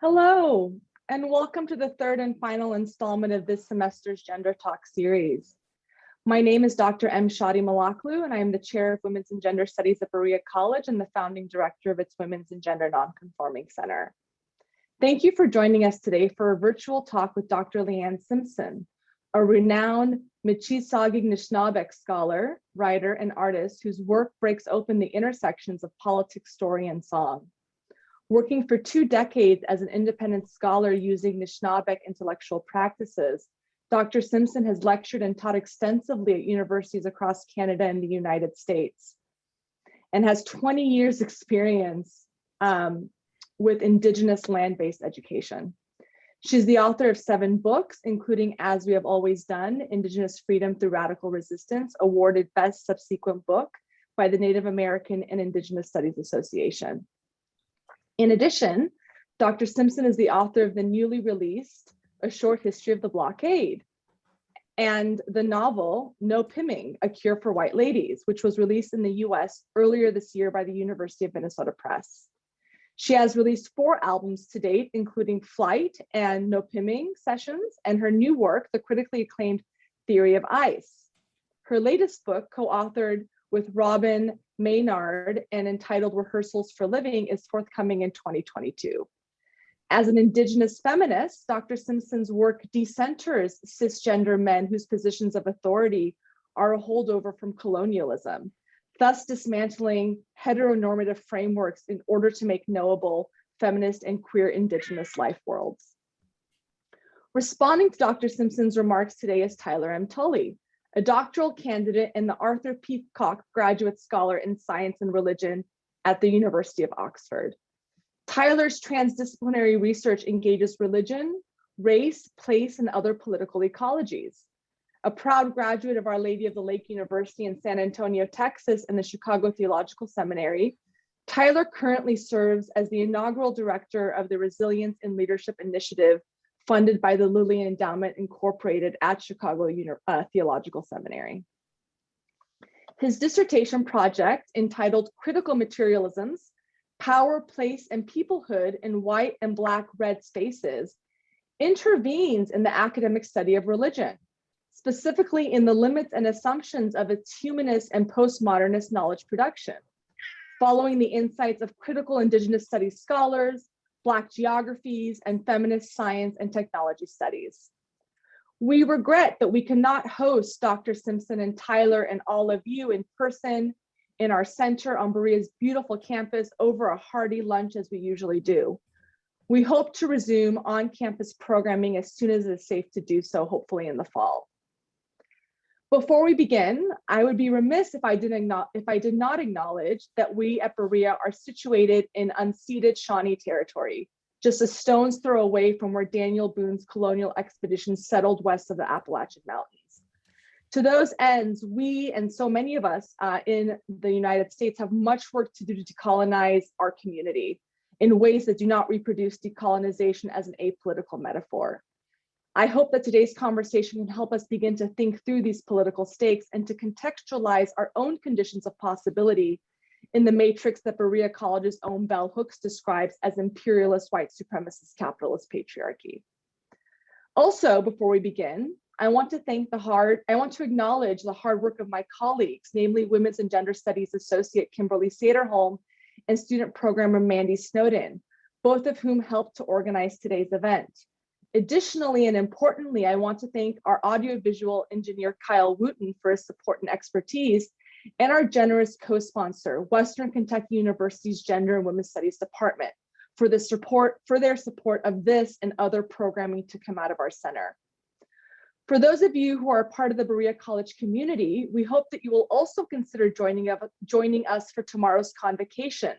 Hello, and welcome to the third and final installment of this semester's Gender Talk series. My name is Dr. M. Shadi Malaklu, and I am the Chair of Women's and Gender Studies at Berea College and the founding director of its Women's and Gender Nonconforming Center. Thank you for joining us today for a virtual talk with Dr. Leanne Simpson, a renowned Michi Saagiig Nishnaabeg scholar, writer, and artist whose work breaks open the intersections of politics, story, and song. Working for 2 decades as an independent scholar using Nishnaabeg intellectual practices, Dr. Simpson has lectured and taught extensively at universities across Canada and the United States, and has 20 years experience with Indigenous land-based education. She's the author of 7 books, including As We Have Always Done, Indigenous Freedom Through Radical Resistance, awarded Best Subsequent Book by the Native American and Indigenous Studies Association. In addition, Dr. Simpson is the author of the newly released A Short History of the Blockade and the novel No Pimming, A Cure for White Ladies, which was released in the US earlier this year by the University of Minnesota Press. She has released 4 albums to date, including Flight and No Pimming Sessions, and her new work, the critically acclaimed Theory of Ice. Her latest book, co-authored with Robin Maynard and entitled Rehearsals for Living, is forthcoming in 2022. As an Indigenous feminist, Dr. Simpson's work decenters cisgender men whose positions of authority are a holdover from colonialism, thus dismantling heteronormative frameworks in order to make knowable feminist and queer Indigenous life worlds. Responding to Dr. Simpson's remarks today is Tyler M. Tully, a doctoral candidate and the Arthur Peacock Graduate Scholar in Science and Religion at the University of Oxford. Tyler's transdisciplinary research engages religion, race, place, and other political ecologies. A proud graduate of Our Lady of the Lake University in San Antonio, Texas, and the Chicago Theological Seminary, Tyler currently serves as the inaugural director of the Resilience in Leadership Initiative funded by the Lilly Endowment Incorporated at Chicago Theological Seminary. His dissertation project, entitled Critical Materialisms, Power, Place, and Peoplehood in White and Black Red Spaces, intervenes in the academic study of religion, specifically in the limits and assumptions of its humanist and postmodernist knowledge production, following the insights of critical Indigenous studies scholars, Black geographies, and feminist science and technology studies. We regret that we cannot host Dr. Simpson and Tyler and all of you in person in our center on Berea's beautiful campus over a hearty lunch as we usually do. We hope to resume on-campus programming as soon as it is safe to do so, hopefully in the fall. Before we begin, I would be remiss if I did not acknowledge that we at Berea are situated in unceded Shawnee territory, just a stone's throw away from where Daniel Boone's colonial expedition settled west of the Appalachian Mountains. To those ends, we and so many of us in the United States have much work to do to decolonize our community in ways that do not reproduce decolonization as an apolitical metaphor. I hope that today's conversation can help us begin to think through these political stakes and to contextualize our own conditions of possibility in the matrix that Berea College's own Bell Hooks describes as imperialist white supremacist capitalist patriarchy. Also, before we begin, I want to acknowledge the hard work of my colleagues, namely Women's and Gender Studies Associate Kimberly Saderholm and student programmer Mandy Snowden, both of whom helped to organize today's event. Additionally, and importantly, I want to thank our audiovisual engineer, Kyle Wooten, for his support and expertise, and our generous co-sponsor, Western Kentucky University's Gender and Women's Studies Department, for their support of this and other programming to come out of our center. For those of you who are a part of the Berea College community, we hope that you will also consider joining us for tomorrow's convocation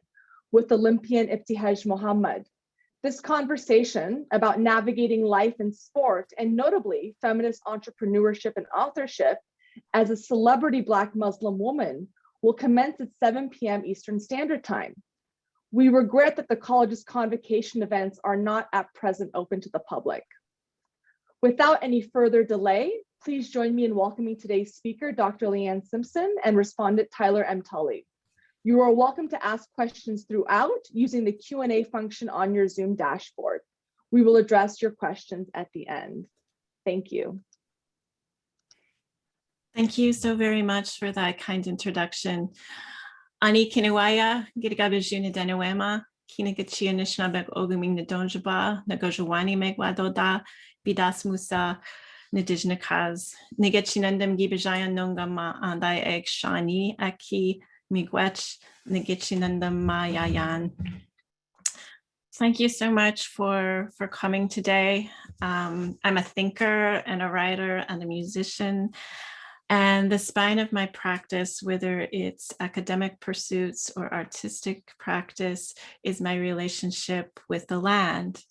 with Olympian Ibtihaj Muhammad. This conversation about navigating life in sport and notably feminist entrepreneurship and authorship as a celebrity Black Muslim woman will commence at 7 p.m. Eastern Standard Time. We regret that the college's convocation events are not at present open to the public. Without any further delay, please join me in welcoming today's speaker, Dr. Leanne Simpson, and respondent Tyler M. Tully. You are welcome to ask questions throughout using the Q&A function on your Zoom dashboard. We will address your questions at the end. Thank you. Thank you so very much for that kind introduction. Ani Kinewaya, Girgabijuna Denewema, Kinagachia Nishnaabeg Oguming Nadonjaba, Nagojawani Megwadoda, Bidas Musa, Nadijnakaz, Nigachinandam Gibajayan Nongama Andai Egg Shani, Aki, Migwech, Nigachinandam Mayayan. Thank you so much for coming today. I'm a thinker and a writer and a musician. And the spine of my practice, whether it's academic pursuits or artistic practice, is my relationship with the land.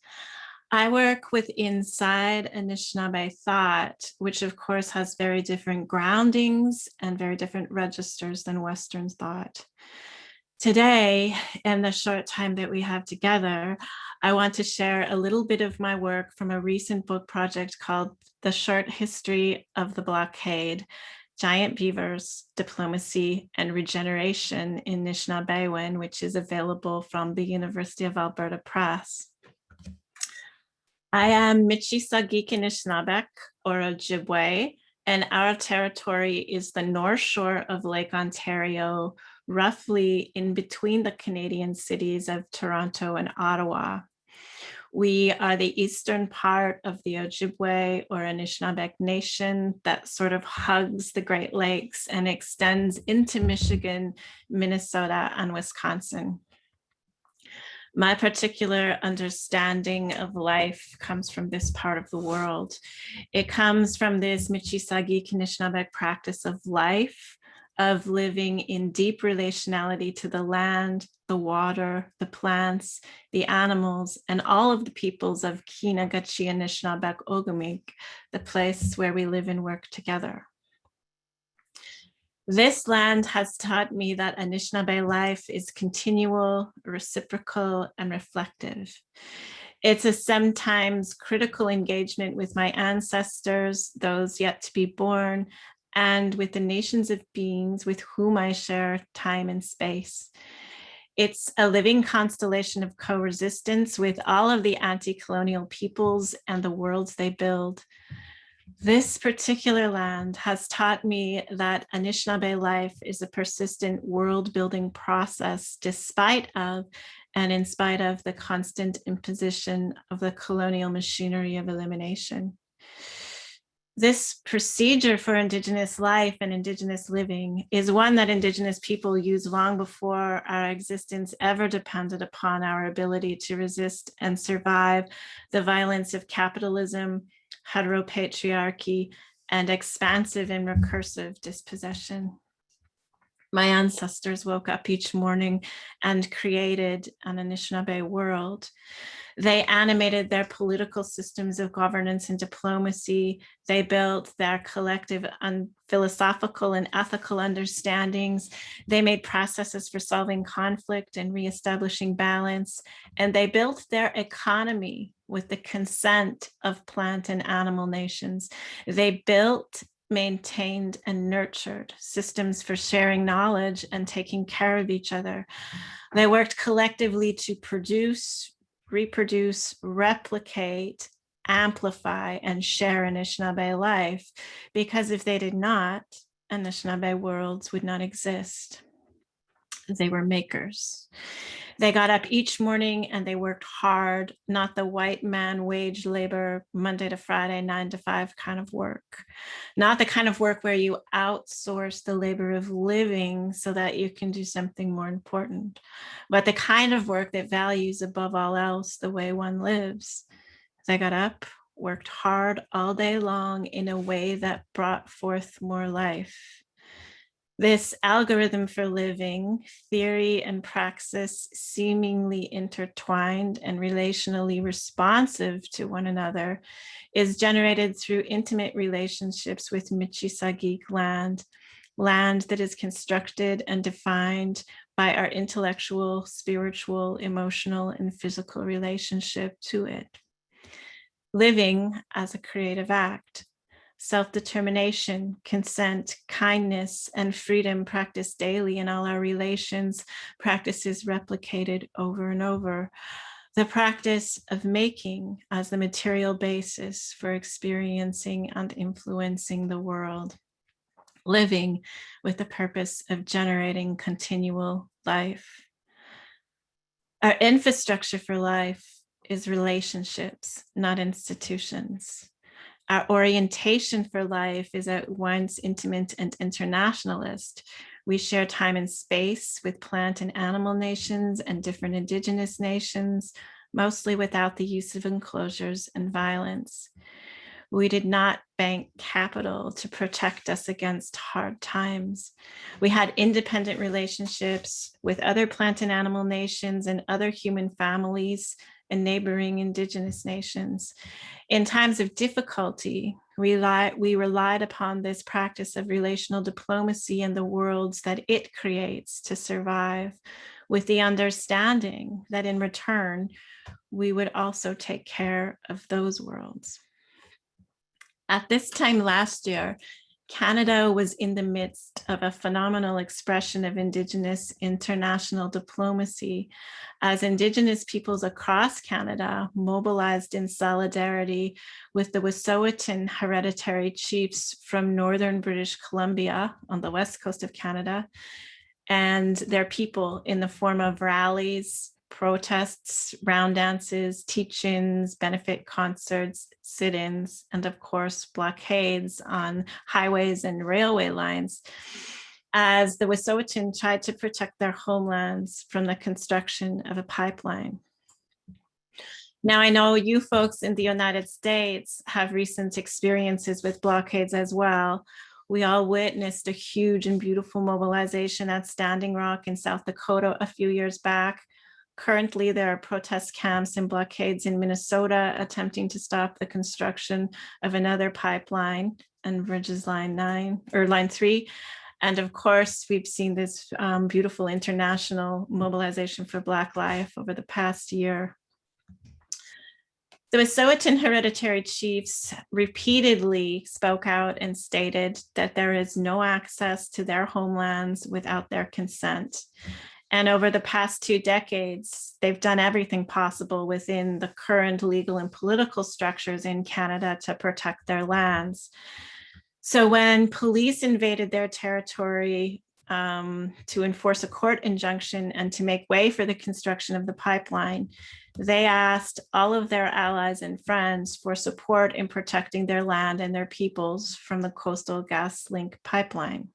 I work with inside Anishinaabe thought, which of course has very different groundings and very different registers than Western thought. Today, in the short time that we have together, I want to share a little bit of my work from a recent book project called The Short History of the Blockade, Giant Beavers, Diplomacy, and Regeneration in Nishnaabemowin, which is available from the University of Alberta Press. I am Michi Saagiig Nishnaabeg, or Ojibwe, and our territory is the North Shore of Lake Ontario, roughly in between the Canadian cities of Toronto and Ottawa. We are the eastern part of the Ojibwe or Nishnaabeg Nation that sort of hugs the Great Lakes and extends into Michigan, Minnesota, and Wisconsin. My particular understanding of life comes from this part of the world. It comes from this Michi Saagiig Nishnaabeg practice of life, of living in deep relationality to the land, the water, the plants, the animals, and all of the peoples of Kinagachia Nishnaabeg Ogumik, the place where we live and work together. This land has taught me that Anishinaabe life is continual, reciprocal, and reflective. It's a sometimes critical engagement with my ancestors, those yet to be born, and with the nations of beings with whom I share time and space. It's a living constellation of co-resistance with all of the anti-colonial peoples and the worlds they build. This particular land has taught me that Anishinaabe life is a persistent world-building process despite of and in spite of the constant imposition of the colonial machinery of elimination. This procedure for Indigenous life and Indigenous living is one that Indigenous people used long before our existence ever depended upon our ability to resist and survive the violence of capitalism, heteropatriarchy, and expansive and recursive dispossession. My ancestors woke up each morning and created an Anishinaabe world. They animated their political systems of governance and diplomacy. They built their collective philosophical and ethical understandings. They made processes for solving conflict and reestablishing balance. And they built their economy with the consent of plant and animal nations. They built, maintained, and nurtured systems for sharing knowledge and taking care of each other. They worked collectively to produce, reproduce, replicate, amplify, and share Anishinaabe life, because if they did not, Anishinaabe worlds would not exist. They were makers. They got up each morning and they worked hard, not the white man wage labor, Monday to Friday, 9 to 5 kind of work, not the kind of work where you outsource the labor of living so that you can do something more important, but the kind of work that values above all else the way one lives. They got up, worked hard all day long in a way that brought forth more life. This algorithm for living, theory and praxis seemingly intertwined and relationally responsive to one another, is generated through intimate relationships with Michi Saagiig land that is constructed and defined by our intellectual, spiritual, emotional, and physical relationship to it. Living as a creative act. Self-determination, consent, kindness, and freedom practiced daily in all our relations, practices replicated over and over. The practice of making as the material basis for experiencing and influencing the world, living with the purpose of generating continual life. Our infrastructure for life is relationships, not institutions. Our orientation for life is at once intimate and internationalist. We share time and space with plant and animal nations and different indigenous nations, mostly without the use of enclosures and violence. We did not bank capital to protect us against hard times. We had independent relationships with other plant and animal nations and other human families and neighboring indigenous nations. In times of difficulty, we relied upon this practice of relational diplomacy and the worlds that it creates to survive, with the understanding that in return, we would also take care of those worlds. At this time last year, Canada was in the midst of a phenomenal expression of Indigenous international diplomacy as Indigenous peoples across Canada mobilized in solidarity with the Wet'suwet'en hereditary chiefs from northern British Columbia on the west coast of Canada and their people in the form of rallies, protests, round dances, teach-ins, benefit concerts, sit-ins, and of course, blockades on highways and railway lines as the Wet'suwet'en tried to protect their homelands from the construction of a pipeline. Now, I know you folks in the United States have recent experiences with blockades as well. We all witnessed a huge and beautiful mobilization at Standing Rock in South Dakota a few years back. Currently, there are protest camps and blockades in Minnesota attempting to stop the construction of another pipeline, Enbridge's Line 3. And of course, we've seen this beautiful international mobilization for Black life over the past year. The Wet'suwet'en hereditary chiefs repeatedly spoke out and stated that there is no access to their homelands without their consent. And over the past 2 decades, they've done everything possible within the current legal and political structures in Canada to protect their lands. So when police invaded their territory to enforce a court injunction and to make way for the construction of the pipeline, they asked all of their allies and friends for support in protecting their land and their peoples from the Coastal GasLink pipeline.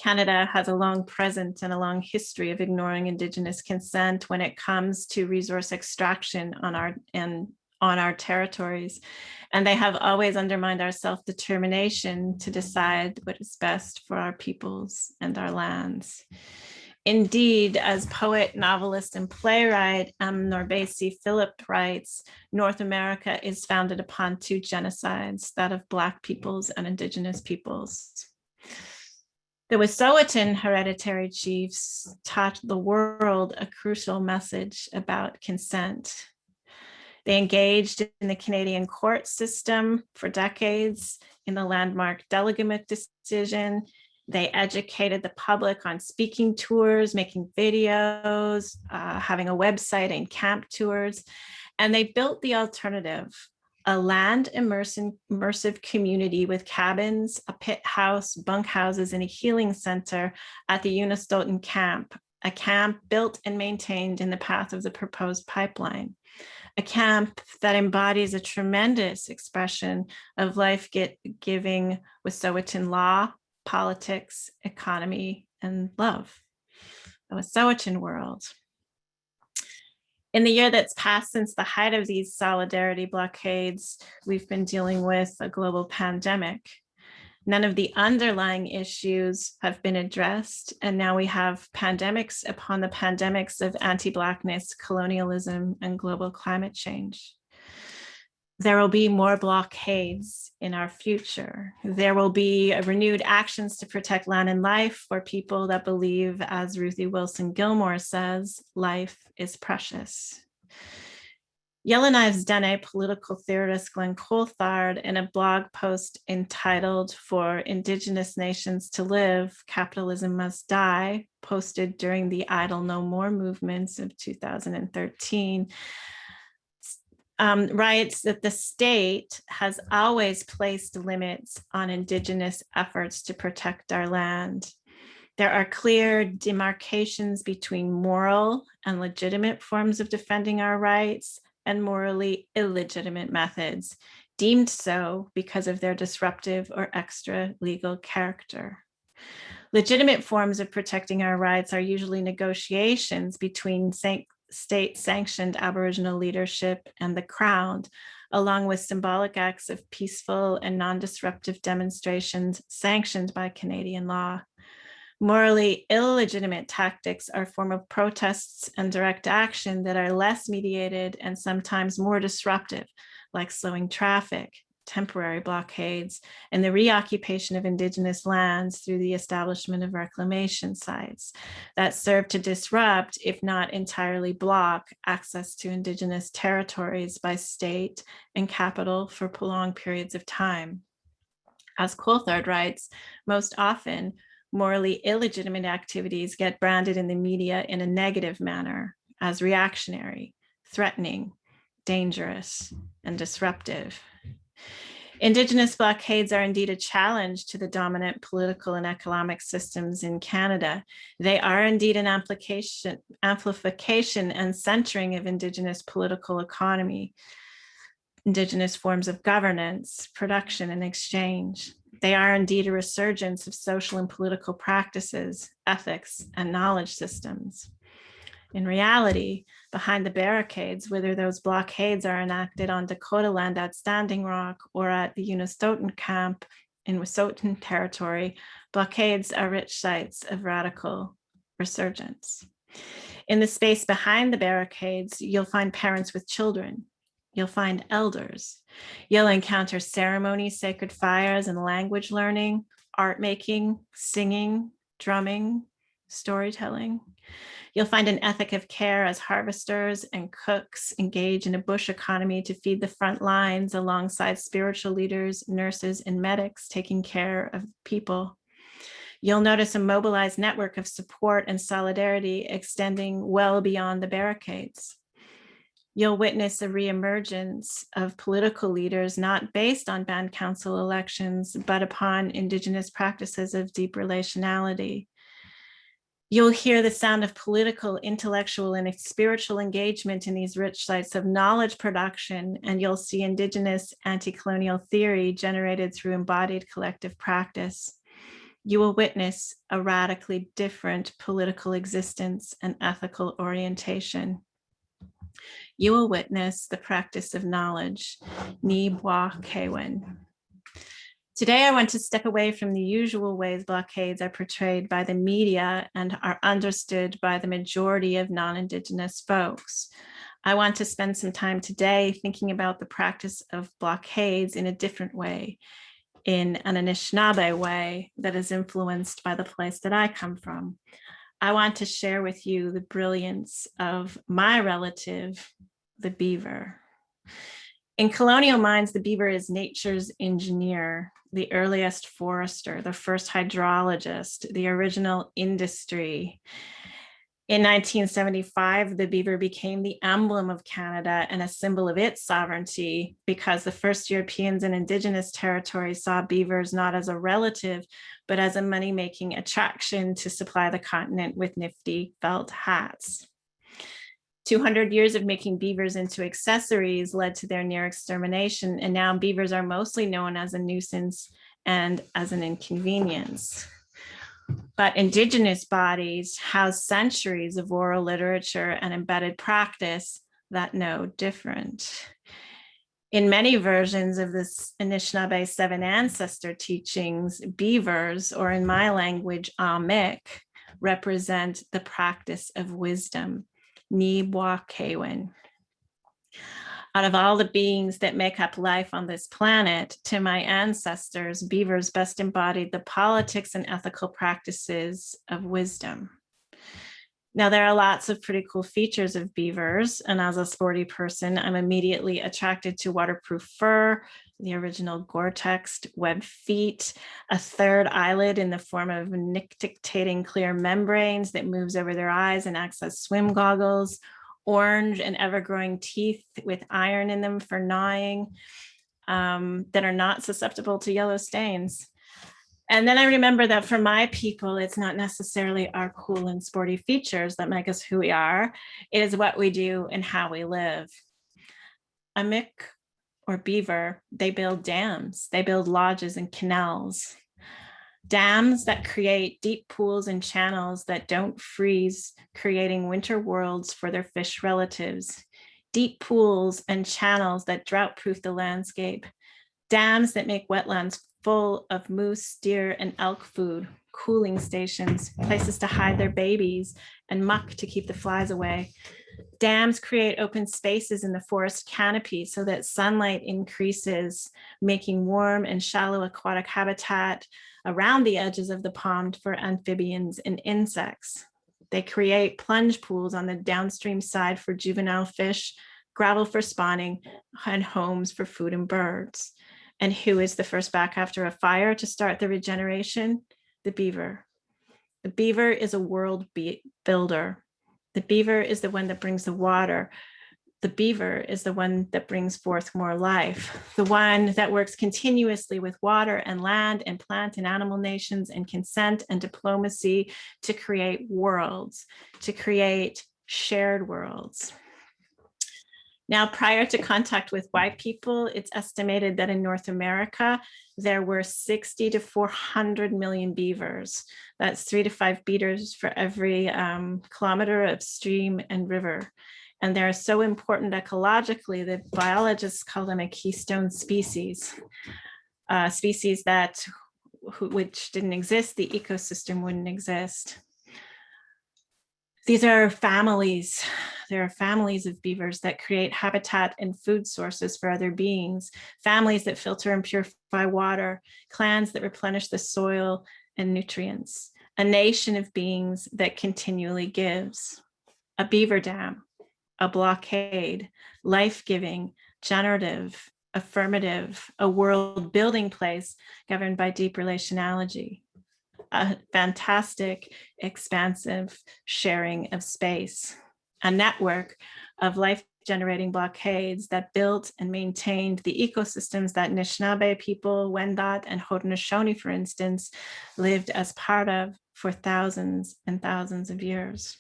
Canada has a long present and a long history of ignoring Indigenous consent when it comes to resource extraction on our territories. And they have always undermined our self-determination to decide what is best for our peoples and our lands. Indeed, as poet, novelist, and playwright Norbesi Philip writes, North America is founded upon 2 genocides, that of Black peoples and Indigenous peoples. The Wet'suwet'en hereditary chiefs taught the world a crucial message about consent. They engaged in the Canadian court system for decades in the landmark Decolonizing decision. They educated the public on speaking tours, making videos, having a website and camp tours, and they built the alternative, a land immersive community with cabins, a pit house, bunk houses, and a healing center at the Unistoten camp, a camp built and maintained in the path of the proposed pipeline, a camp that embodies a tremendous expression of life-giving Wet'suwet'en law, politics, economy, and love, the Wet'suwet'en world. In the year that's passed since the height of these solidarity blockades, we've been dealing with a global pandemic. None of the underlying issues have been addressed, and now we have pandemics upon the pandemics of anti-Blackness, colonialism, and global climate change. There will be more blockades in our future. There will be renewed actions to protect land and life for people that believe, as Ruthie Wilson Gilmore says, life is precious. Yellowknives Dene political theorist Glenn Coulthard, in a blog post entitled "For Indigenous Nations to Live, Capitalism Must Die," posted during the Idle No More movements of 2013, writes that the state has always placed limits on Indigenous efforts to protect our land. There are clear demarcations between moral and legitimate forms of defending our rights and morally illegitimate methods, deemed so because of their disruptive or extra legal character. Legitimate forms of protecting our rights are usually negotiations between state-sanctioned Aboriginal leadership and the Crown, along with symbolic acts of peaceful and non-disruptive demonstrations sanctioned by Canadian law. Morally illegitimate tactics are a form of protests and direct action that are less mediated and sometimes more disruptive, like slowing traffic, temporary blockades, and the reoccupation of Indigenous lands through the establishment of reclamation sites that serve to disrupt, if not entirely block, access to Indigenous territories by state and capital for prolonged periods of time. As Coulthard writes, most often, morally illegitimate activities get branded in the media in a negative manner as reactionary, threatening, dangerous, and disruptive. Indigenous blockades are indeed a challenge to the dominant political and economic systems in Canada. They are indeed an amplification and centering of Indigenous political economy, Indigenous forms of governance, production, and exchange. They are indeed a resurgence of social and political practices, ethics, and knowledge systems. In reality, behind the barricades, whether those blockades are enacted on Dakota land at Standing Rock or at the Unistoten camp in Wet'suwet'en territory, blockades are rich sites of radical resurgence. In the space behind the barricades, you'll find parents with children. You'll find elders. You'll encounter ceremonies, sacred fires, and language learning, art making, singing, drumming, storytelling. You'll find an ethic of care as harvesters and cooks engage in a bush economy to feed the front lines alongside spiritual leaders, nurses, and medics taking care of people. You'll notice a mobilized network of support and solidarity extending well beyond the barricades. You'll witness a reemergence of political leaders not based on band council elections, but upon Indigenous practices of deep relationality. You'll hear the sound of political, intellectual, and spiritual engagement in these rich sites of knowledge production, and you'll see Indigenous anti-colonial theory generated through embodied collective practice. You will witness a radically different political existence and ethical orientation. You will witness the practice of knowledge, Nishnaabemowin. Today, I want to step away from the usual ways blockades are portrayed by the media and are understood by the majority of non-Indigenous folks. I want to spend some time today thinking about the practice of blockades in a different way, in an Anishinaabe way that is influenced by the place that I come from. I want to share with you the brilliance of my relative, the beaver. In colonial minds, the beaver is nature's engineer, the earliest forester, the first hydrologist, the original industry. In 1975, the beaver became the emblem of Canada and a symbol of its sovereignty because the first Europeans in Indigenous territories saw beavers not as a relative, but as a money-making attraction to supply the continent with nifty felt hats. 200 years of making beavers into accessories led to their near extermination, and now beavers are mostly known as a nuisance and as an inconvenience. But Indigenous bodies house centuries of oral literature and embedded practice that know different. In many versions of this Anishinaabe seven ancestor teachings, beavers, or in my language, Amik, represent the practice of wisdom, Nishnaabemowin. Out of all the beings that make up life on this planet, to my ancestors, beavers best embodied the politics and ethical practices of wisdom. Now, there are lots of pretty cool features of beavers, and as a sporty person, I'm immediately attracted to waterproof fur, the original Gore-Tex, webbed feet, a third eyelid in the form of nictitating clear membranes that moves over their eyes and acts as swim goggles, orange and ever-growing teeth with iron in them for gnawing, that are not susceptible to yellow stains. And then I remember that for my people, it's not necessarily our cool and sporty features that make us who we are. It is what we do and how we live. Amik, or beaver, they build dams. They build lodges and canals. Dams that create deep pools and channels that don't freeze, creating winter worlds for their fish relatives. Deep pools and channels that drought-proof the landscape. Dams that make wetlands full of moose, deer, and elk food, cooling stations, places to hide their babies, and muck to keep the flies away. Dams create open spaces in the forest canopy so that sunlight increases, making warm and shallow aquatic habitat around the edges of the pond for amphibians and insects. They create plunge pools on the downstream side for juvenile fish, gravel for spawning, and homes for food and birds. And who is the first back after a fire to start the regeneration? The beaver. The beaver is a world builder. The beaver is the one that brings the water. The beaver is the one that brings forth more life, the one that works continuously with water and land and plant and animal nations and consent and diplomacy to create worlds, to create shared worlds. Now, prior to contact with white people, it's estimated that in North America, there were 60 to 400 million beavers. That's 3 to 5 beaters for every kilometer of stream and river. And they're so important ecologically that biologists call them a keystone species, species that, which didn't exist, the ecosystem wouldn't exist. These are families. There are families of beavers that create habitat and food sources for other beings, families that filter and purify water, clans that replenish the soil and nutrients, a nation of beings that continually gives. A beaver dam, a blockade, life-giving, generative, affirmative, a world building place governed by deep relationality. A fantastic, expansive sharing of space, a network of life-generating blockades that built and maintained the ecosystems that Anishinaabe people, Wendat, and Haudenosaunee, for instance, lived as part of for thousands and thousands of years.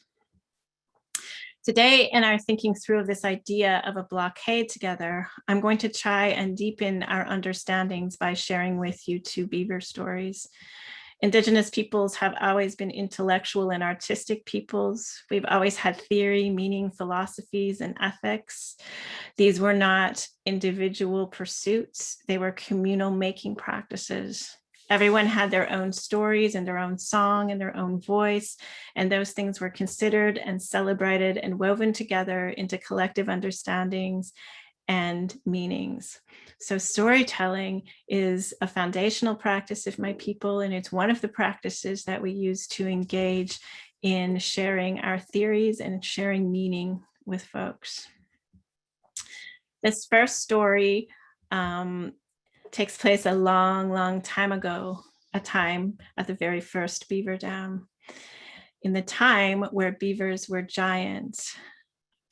Today, in our thinking through of this idea of a blockade together, I'm going to try and deepen our understandings by sharing with you 2 beaver stories. Indigenous peoples have always been intellectual and artistic peoples. We've always had theory, meaning, philosophies, and ethics. These were not individual pursuits. They were communal making practices. Everyone had their own stories and their own song and their own voice, and those things were considered and celebrated and woven together into collective understandings and meanings. So storytelling is a foundational practice of my people, and it's one of the practices that we use to engage in sharing our theories and sharing meaning with folks. This first story takes place a long, long time ago, a time at the very first beaver dam, in the time where beavers were giants.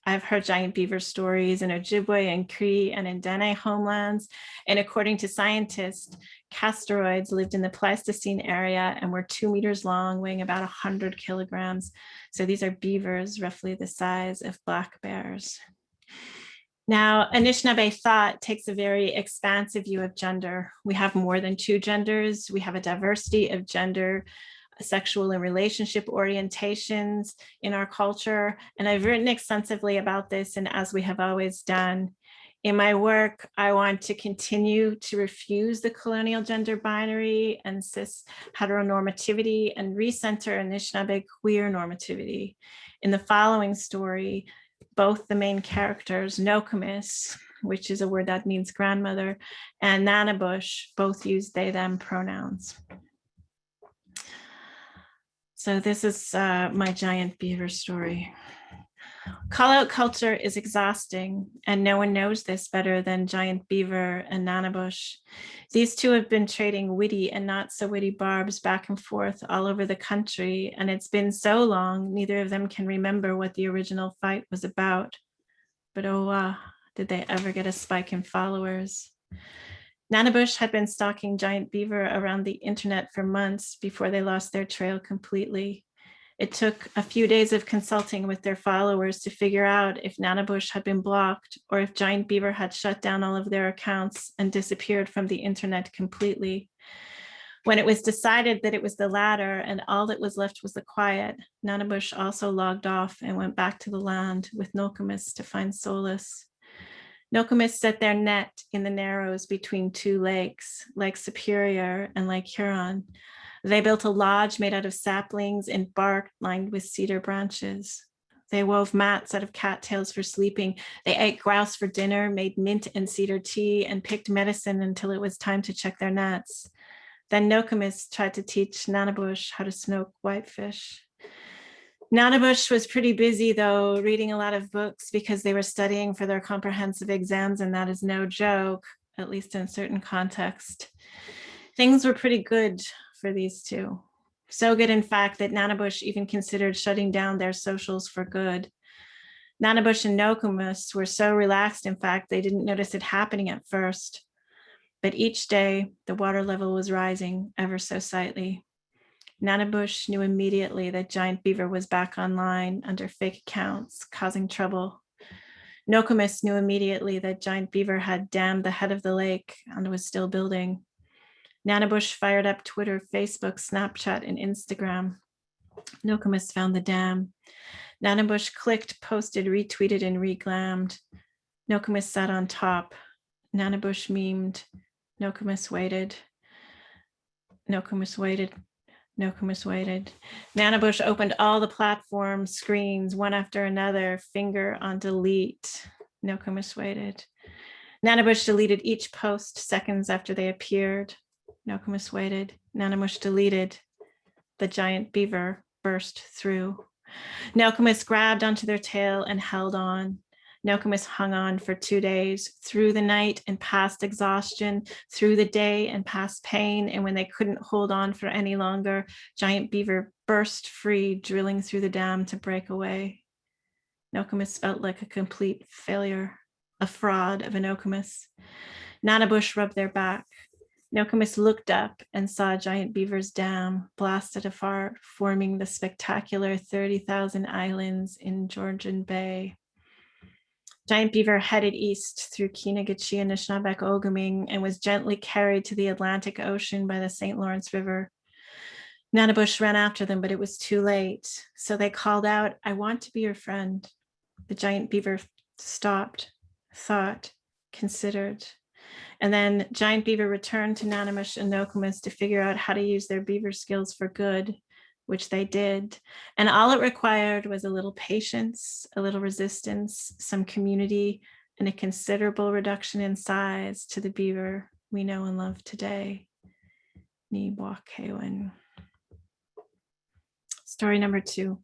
I've heard giant beaver stories in Ojibwe and Cree and in Dene homelands. And according to scientists, castoroids lived in the Pleistocene area and were 2 meters long, weighing about 100 kilograms. So these are beavers roughly the size of black bears. Now, Anishinaabe thought takes a very expansive view of gender. We have more than 2 genders. We have a diversity of gender, sexual and relationship orientations in our culture. And I've written extensively about this, and as we have always done. In my work, I want to continue to refuse the colonial gender binary and cis heteronormativity and recenter Anishinaabe queer normativity. In the following story, both the main characters, Nokomis, which is a word that means grandmother, and Nanabush both use they, them pronouns. So this is my giant beaver story. Call-out culture is exhausting, and no one knows this better than Giant Beaver and Nanabush. These two have been trading witty and not so witty barbs back and forth all over the country, and it's been so long, neither of them can remember what the original fight was about. But oh, did they ever get a spike in followers? Nanabush had been stalking Giant Beaver around the internet for months before they lost their trail completely. It took a few days of consulting with their followers to figure out if Nanabush had been blocked or if Giant Beaver had shut down all of their accounts and disappeared from the internet completely. When it was decided that it was the latter and all that was left was the quiet, Nanabush also logged off and went back to the land with Nokomis to find solace. Nokomis set their net in the narrows between two lakes, Lake Superior and Lake Huron. They built a lodge made out of saplings and bark lined with cedar branches. They wove mats out of cattails for sleeping. They ate grouse for dinner, made mint and cedar tea, and picked medicine until it was time to check their nets. Then Nokomis tried to teach Nanabush how to smoke whitefish. Nanabush was pretty busy, though, reading a lot of books because they were studying for their comprehensive exams, and that is no joke, at least in certain context. Things were pretty good for these two. So good, in fact, that Nanabush even considered shutting down their socials for good. Nanabush and Nokomis were so relaxed, in fact, they didn't notice it happening at first. But each day, the water level was rising ever so slightly. Nanabush knew immediately that Giant Beaver was back online under fake accounts, causing trouble. Nokomis knew immediately that Giant Beaver had dammed the head of the lake and was still building. Nanabush fired up Twitter, Facebook, Snapchat, and Instagram. Nokomis found the dam. Nanabush clicked, posted, retweeted, and reglammed. Nokomis sat on top. Nanabush memed. Nokomis waited. Nokomis waited. Nokomis waited. Nanabush opened all the platform screens, one after another, finger on delete. Nokomis waited. Nanabush deleted each post seconds after they appeared. Nokomis waited. Nanabush deleted. The Giant Beaver burst through. Nokomis grabbed onto their tail and held on. Nokomis hung on for 2 days, through the night and past exhaustion, through the day and past pain, and when they couldn't hold on for any longer, Giant Beaver burst free, drilling through the dam to break away. Nokomis felt like a complete failure, a fraud of a Nokomis. Nanabush rubbed their back. Nokomis looked up and saw Giant Beaver's dam blasted apart, forming the spectacular 30,000 islands in Georgian Bay. Giant Beaver headed east through Keenagachie and Nishnaabemowin and was gently carried to the Atlantic Ocean by the St. Lawrence River. Nanabush ran after them, but it was too late. So they called out, "I want to be your friend." The Giant Beaver stopped, thought, considered. And then Giant Beaver returned to Nanabush and Nokomis to figure out how to use their beaver skills for good, which they did. And all it required was a little patience, a little resistance, some community, and a considerable reduction in size to the beaver we know and love today. Nishnaabemowin. Story number 2.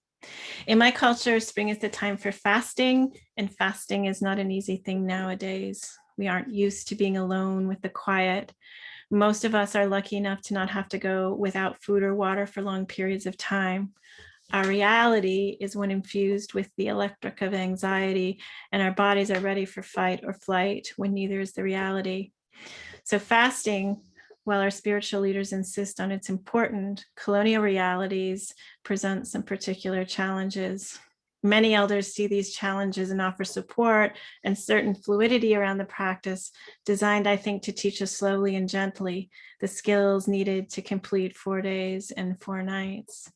In my culture, spring is the time for fasting, and fasting is not an easy thing nowadays. We aren't used to being alone with the quiet. Most of us are lucky enough to not have to go without food or water for long periods of time. Our reality is one infused with the electric of anxiety, and our bodies are ready for fight or flight when neither is the reality. So fasting, while our spiritual leaders insist on its important, colonial realities present some particular challenges. Many elders see these challenges and offer support and certain fluidity around the practice, designed, I think, to teach us slowly and gently the skills needed to complete 4 days and 4 nights.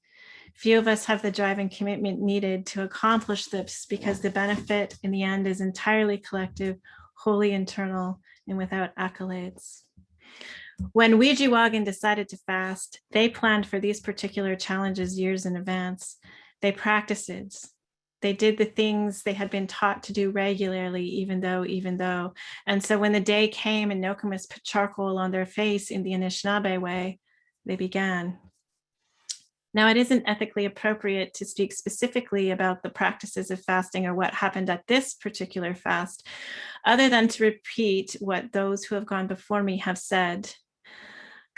Few of us have the drive and commitment needed to accomplish this because the benefit in the end is entirely collective, wholly internal, and without accolades. When Ouija decided to fast, they planned for these particular challenges years in advance. They practiced it. They did the things they had been taught to do regularly, even though. And so when the day came and Nokomis put charcoal on their face in the Anishinaabe way, they began. Now, it isn't ethically appropriate to speak specifically about the practices of fasting or what happened at this particular fast, other than to repeat what those who have gone before me have said.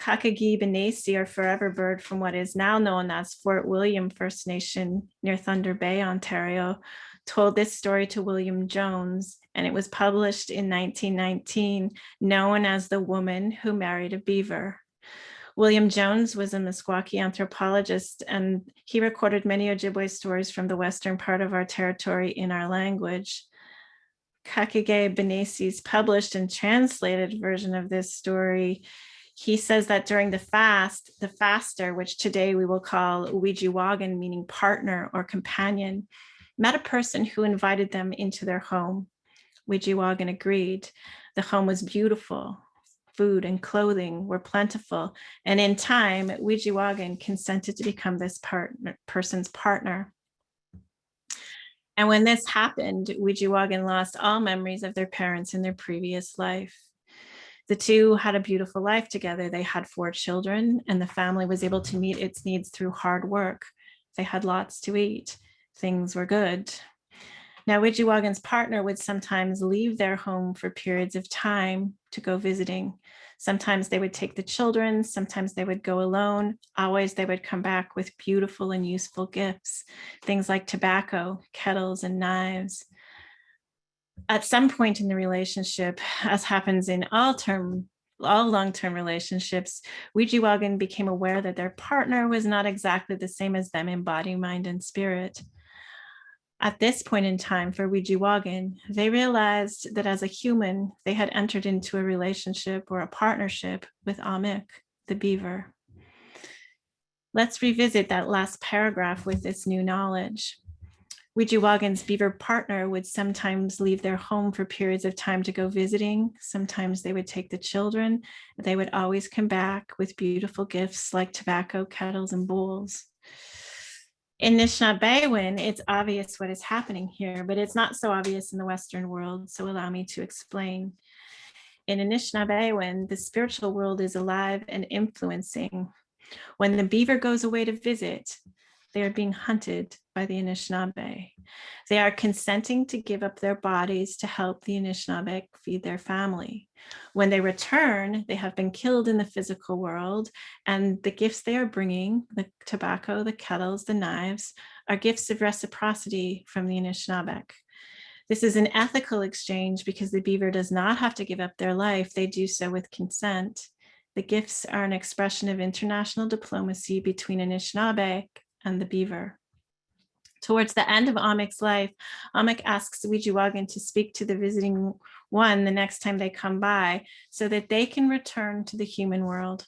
Kakagi Benesi, or Forever Bird, from what is now known as Fort William First Nation near Thunder Bay, Ontario, told this story to William Jones, and it was published in 1919, known as The Woman Who Married a Beaver. William Jones was a Meskwaki anthropologist, and he recorded many Ojibwe stories from the western part of our territory in our language. Kakage Benesi's published and translated version of this story, he says that during the fast, the faster, which today we will call Wijiwagan, meaning partner or companion, met a person who invited them into their home. Wijiwagan agreed. The home was beautiful. Food and clothing were plentiful. And in time, Wijiwagan consented to become this person's partner. And when this happened, Wijiwagan lost all memories of their parents in their previous life. The two had a beautiful life together. They had 4 children, and the family was able to meet its needs through hard work. They had lots to eat. Things were good. Now, Wijiwagan's partner would sometimes leave their home for periods of time to go visiting. Sometimes they would take the children, sometimes they would go alone. Always they would come back with beautiful and useful gifts, things like tobacco, kettles, and knives. At some point in the relationship, as happens in all long-term relationships, Wijiwagan became aware that their partner was not exactly the same as them in body, mind, and spirit. At this point in time for Wijiwagan, they realized that as a human, they had entered into a relationship or a partnership with Amik, the beaver. Let's revisit that last paragraph with this new knowledge. Wijiwagan's beaver partner would sometimes leave their home for periods of time to go visiting. Sometimes they would take the children. They would always come back with beautiful gifts like tobacco, kettles, and bowls. In Nishnaabemowin, it's obvious what is happening here, but it's not so obvious in the Western world, so allow me to explain. In Nishnaabemowin, the spiritual world is alive and influencing. When the beaver goes away to visit, they are being hunted by the Anishinaabe. They are consenting to give up their bodies to help the Anishinaabe feed their family. When they return, they have been killed in the physical world, and the gifts they are bringing, the tobacco, the kettles, the knives, are gifts of reciprocity from the Anishinaabe. This is an ethical exchange because the beaver does not have to give up their life. They do so with consent. The gifts are an expression of international diplomacy between Anishinaabe and the beaver. Towards the end of Amik's life, Amik asks Wijiwagan to speak to the visiting one the next time they come by so that they can return to the human world.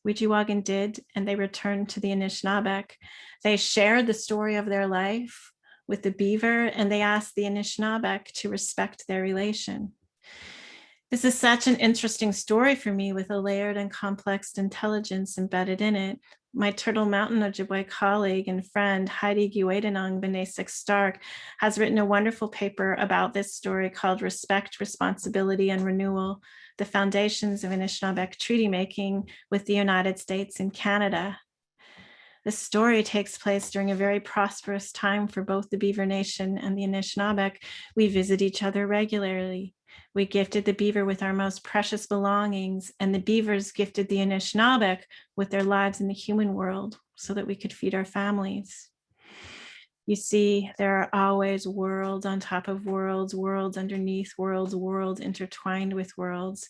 Wijiwagan did, and they returned to the Nishnaabeg. They shared the story of their life with the beaver, and they asked the Nishnaabeg to respect their relation. This is such an interesting story for me with a layered and complex intelligence embedded in it. My Turtle Mountain Ojibwe colleague and friend, Heidi Giwedenong Benesik Stark, has written a wonderful paper about this story called Respect, Responsibility, and Renewal, the Foundations of Anishinaabe Treaty Making with the United States and Canada. The story takes place during a very prosperous time for both the Beaver Nation and the Anishinaabe. We visit each other regularly. We gifted the beaver with our most precious belongings, and the beavers gifted the Anishinaabe with their lives in the human world so that we could feed our families. You see, there are always worlds on top of worlds, worlds underneath worlds, worlds intertwined with worlds.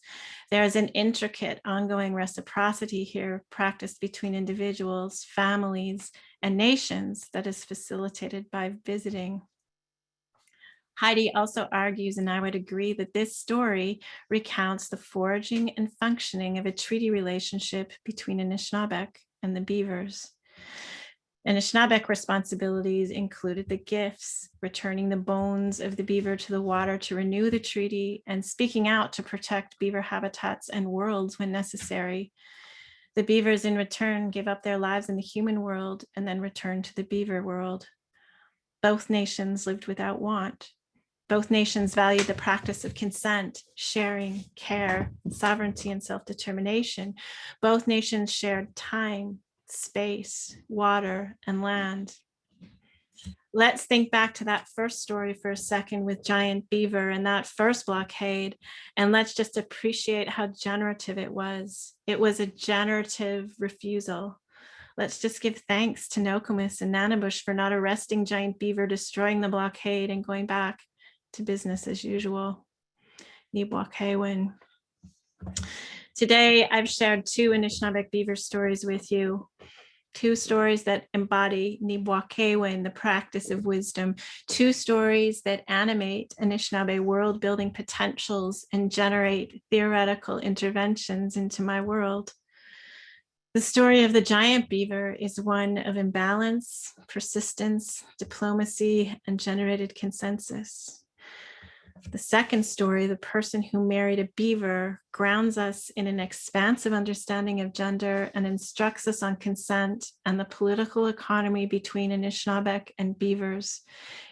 There's an intricate ongoing reciprocity here practiced between individuals, families, and nations that is facilitated by visiting. Heidi also argues, and I would agree, that this story recounts the forging and functioning of a treaty relationship between Anishinaabe and the Beavers. Anishinaabe responsibilities included the gifts, returning the bones of the beaver to the water to renew the treaty, and speaking out to protect beaver habitats and worlds when necessary. The beavers in return gave up their lives in the human world and then returned to the beaver world. Both nations lived without want. Both nations valued the practice of consent, sharing, care, sovereignty, and self-determination. Both nations shared time, space, water, and land. Let's think back to that first story for a second with Giant Beaver and that first blockade, and let's just appreciate how generative it was. It was a generative refusal. Let's just give thanks to Nokomis and Nanabush for not arresting Giant Beaver, destroying the blockade, and going back to business as usual. Nishnaabemowin. Today, I've shared 2 Nishnaabeg Beaver stories with you. 2 stories that embody Nishnaabemowin, the practice of wisdom. 2 stories that animate Anishinaabe world-building potentials and generate theoretical interventions into my world. The story of the giant beaver is one of imbalance, persistence, diplomacy, and generated consensus. The second story, the person who married a beaver, grounds us in an expansive understanding of gender and instructs us on consent and the political economy between Nishnaabeg and Beavers.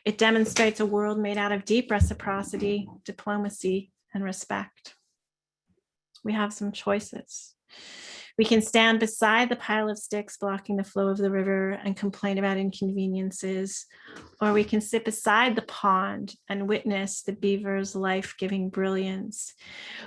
It demonstrates a world made out of deep reciprocity, diplomacy, and respect. We have some choices. We can stand beside the pile of sticks blocking the flow of the river and complain about inconveniences, or we can sit beside the pond and witness the beaver's life-giving brilliance.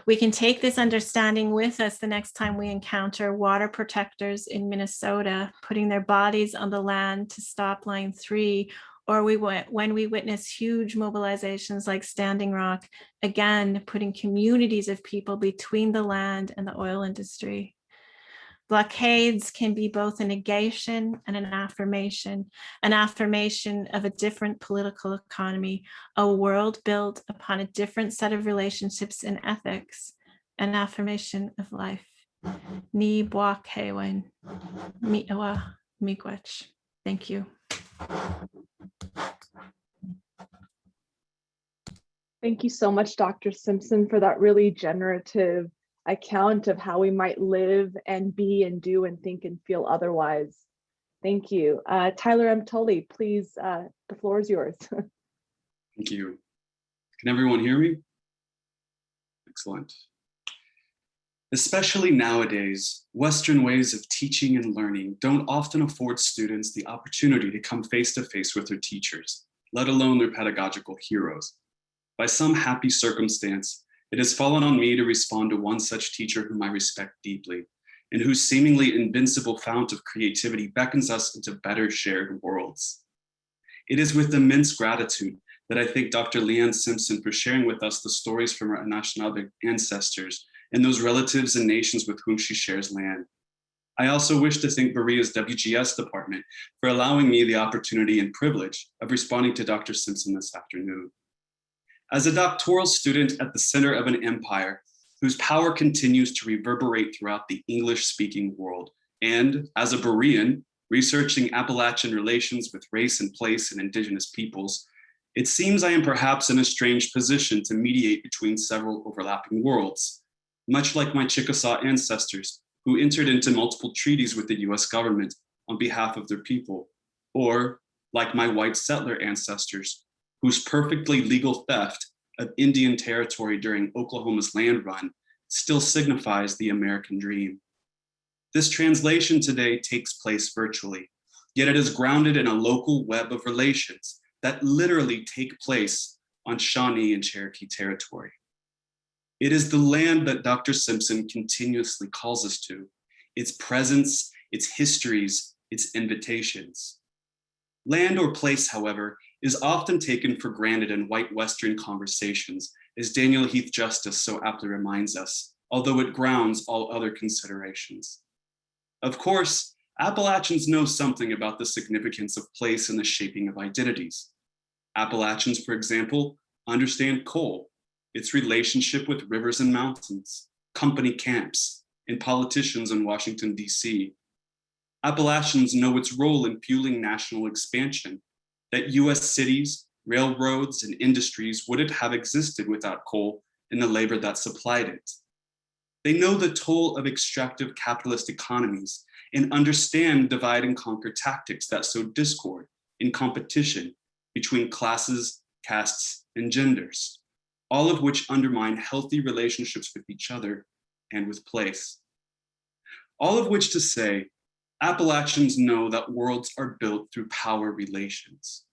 We can take this understanding with us the next time we encounter water protectors in Minnesota, putting their bodies on the land to stop Line 3, or when we witness huge mobilizations like Standing Rock, again, putting communities of people between the land and the oil industry. Blockades can be both a negation and an affirmation of a different political economy, a world built upon a different set of relationships and ethics, an affirmation of life. Nishnaabemowin, mi'awa, miigwech. Thank you. Thank you so much, Dr. Simpson, for that really generative account of how we might live and be and do and think and feel otherwise. Thank you. Tyler M. Tully, please, the floor is yours. Thank you. Can everyone hear me? Excellent. Especially nowadays, Western ways of teaching and learning don't often afford students the opportunity to come face to face with their teachers, let alone their pedagogical heroes. By some happy circumstance, it has fallen on me to respond to one such teacher whom I respect deeply, and whose seemingly invincible fount of creativity beckons us into better shared worlds. It is with immense gratitude that I thank Dr. Leanne Simpson for sharing with us the stories from her Anishinaabe ancestors and those relatives and nations with whom she shares land. I also wish to thank Berea's WGS department for allowing me the opportunity and privilege of responding to Dr. Simpson this afternoon. As a doctoral student at the center of an empire whose power continues to reverberate throughout the English-speaking world, and as a Berean researching Appalachian relations with race and place and Indigenous peoples, it seems I am perhaps in a strange position to mediate between several overlapping worlds, much like my Chickasaw ancestors who entered into multiple treaties with the US government on behalf of their people, or like my white settler ancestors whose perfectly legal theft of Indian territory during Oklahoma's land run still signifies the American dream. This translation today takes place virtually, yet it is grounded in a local web of relations that literally take place on Shawnee and Cherokee territory. It is the land that Dr. Simpson continuously calls us to, its presence, its histories, its invitations. Land or place, however, is often taken for granted in white Western conversations, as Daniel Heath Justice so aptly reminds us, although it grounds all other considerations. Of course, Appalachians know something about the significance of place in the shaping of identities. Appalachians, for example, understand coal, its relationship with rivers and mountains, company camps, and politicians in Washington, D.C. Appalachians know its role in fueling national expansion, that US cities, railroads, and industries wouldn't have existed without coal and the labor that supplied it. They know the toll of extractive capitalist economies and understand divide and conquer tactics that sow discord and competition between classes, castes, and genders, all of which undermine healthy relationships with each other and with place. All of which to say, Appalachians know that worlds are built through power relations.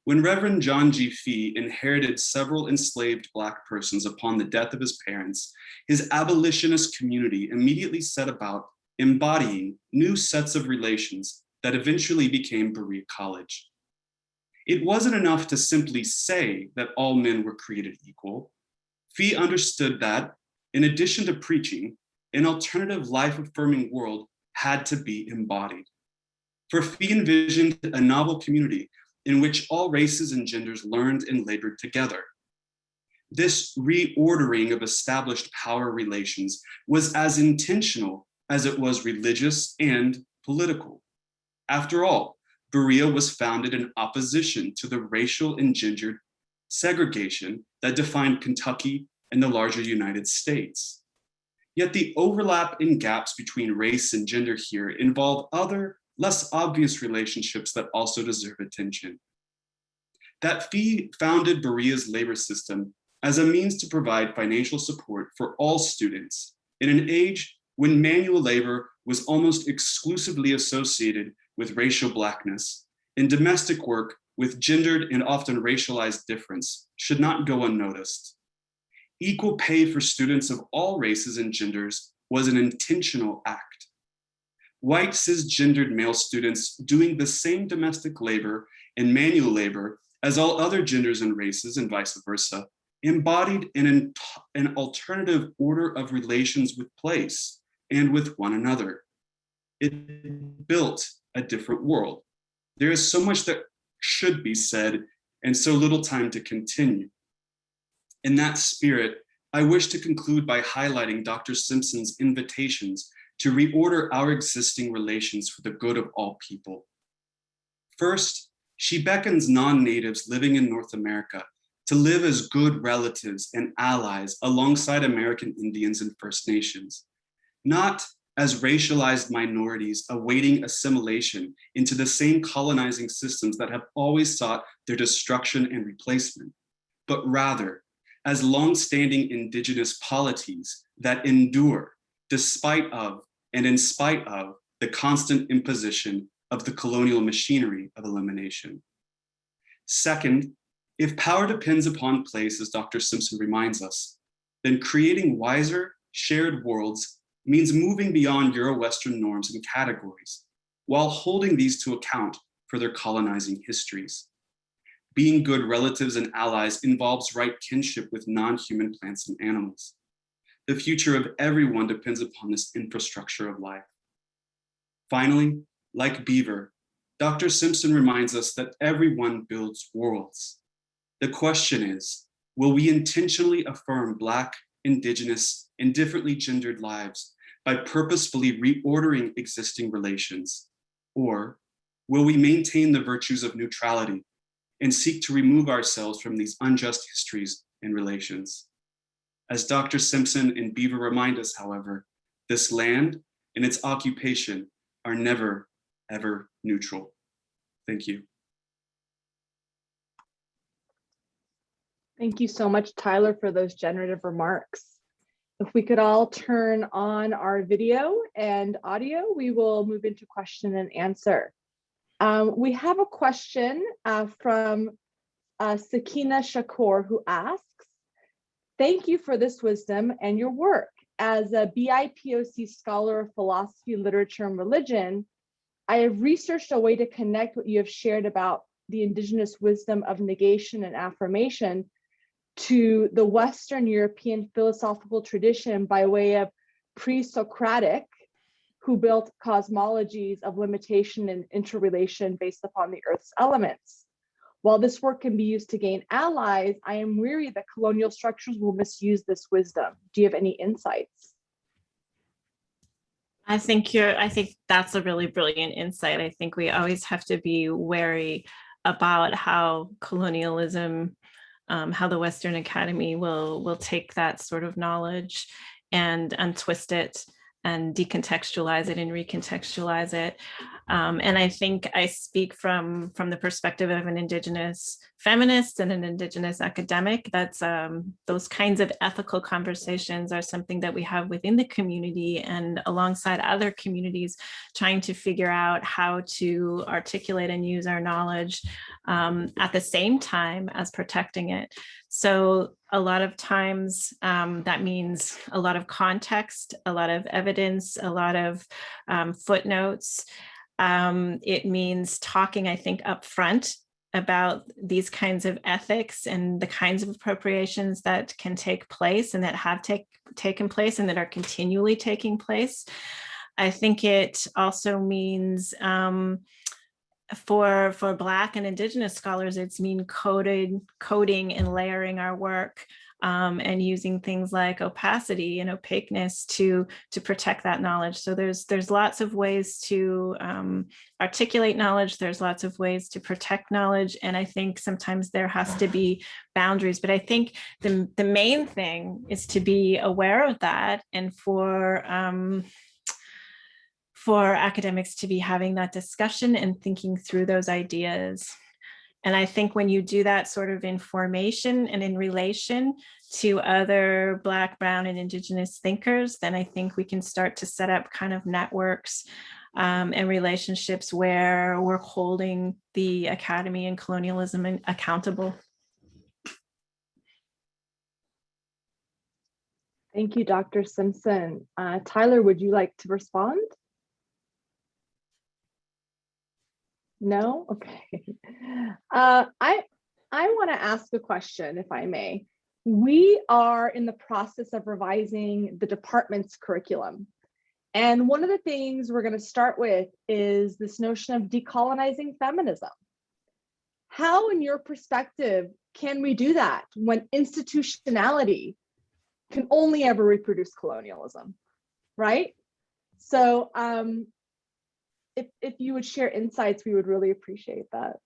When Reverend John G. Fee inherited several enslaved Black persons upon the death of his parents, his abolitionist community immediately set about embodying new sets of relations that eventually became Berea College. It wasn't enough to simply say that all men were created equal. Fee understood that, in addition to preaching, an alternative life-affirming world had to be embodied. For Fee envisioned a novel community in which all races and genders learned and labored together. This reordering of established power relations was as intentional as it was religious and political. After all, Berea was founded in opposition to the racial and gendered segregation that defined Kentucky and the larger United States. Yet the overlap and gaps between race and gender here involve other, less obvious relationships that also deserve attention. That Fee founded Berea's labor system as a means to provide financial support for all students in an age when manual labor was almost exclusively associated with racial Blackness, and domestic work with gendered and often racialized difference should not go unnoticed. Equal pay for students of all races and genders was an intentional act. White cisgendered male students doing the same domestic labor and manual labor as all other genders and races and vice versa embodied an alternative order of relations with place and with one another. It built a different world. There is so much that should be said and so little time to continue. In that spirit, I wish to conclude by highlighting Dr. Simpson's invitations to reorder our existing relations for the good of all people. First, she beckons non-natives living in North America to live as good relatives and allies alongside American Indians and First Nations, not as racialized minorities awaiting assimilation into the same colonizing systems that have always sought their destruction and replacement, but rather as longstanding indigenous polities that endure despite of and in spite of the constant imposition of the colonial machinery of elimination. Second, if power depends upon place, as Dr. Simpson reminds us, then creating wiser, shared worlds means moving beyond Euro-Western norms and categories, while holding these to account for their colonizing histories. Being good relatives and allies involves right kinship with non-human plants and animals. The future of everyone depends upon this infrastructure of life. Finally, like Beaver, Dr. Simpson reminds us that everyone builds worlds. The question is, will we intentionally affirm Black, Indigenous, and differently gendered lives by purposefully reordering existing relations? Or will we maintain the virtues of neutrality and seek to remove ourselves from these unjust histories and relations? As Dr. Simpson and Beaver remind us, however, this land and its occupation are never, ever neutral. Thank you. Thank you so much, Tyler, for those generative remarks. If we could all turn on our video and audio, we will move into question and answer. We have a question from Sakina Shakur, who asks, thank you for this wisdom and your work. As a BIPOC scholar of philosophy, literature, and religion, I have researched a way to connect what you have shared about the indigenous wisdom of negation and affirmation to the Western European philosophical tradition by way of pre-Socratic, who built cosmologies of limitation and interrelation based upon the Earth's elements. While this work can be used to gain allies, I am weary that colonial structures will misuse this wisdom. Do you have any insights? I think that's a really brilliant insight. I think we always have to be wary about how colonialism, how the Western Academy will take that sort of knowledge and untwist it decontextualize it and recontextualize it. And I think I speak from the perspective of an Indigenous feminist and an Indigenous academic. That's those kinds of ethical conversations are something that we have within the community and alongside other communities, trying to figure out how to articulate and use our knowledge at the same time as protecting it. So a lot of times that means a lot of context, a lot of evidence, a lot of footnotes. It means talking, I think, up front about these kinds of ethics and the kinds of appropriations that can take place and that have taken place and that are continually taking place. I think it also means for Black and Indigenous scholars, it's coding and layering our work and using things like opacity and opaqueness to protect that knowledge. So there's lots of ways to articulate knowledge. There's lots of ways to protect knowledge. And I think sometimes there has to be boundaries. But I think the main thing is to be aware of that, and for academics to be having that discussion and thinking through those ideas. And I think when you do that sort of in formation and in relation to other Black, Brown, and Indigenous thinkers, then I think we can start to set up kind of networks and relationships where we're holding the academy and colonialism accountable. Thank you, Dr. Simpson. Tyler, would you like to respond? No? Okay. I want to ask a question, if I may. We are in the process of revising the department's curriculum. And one of the things we're going to start with is this notion of decolonizing feminism. How, in your perspective, can we do that when institutionality can only ever reproduce colonialism, right? So, if you would share insights, we would really appreciate that.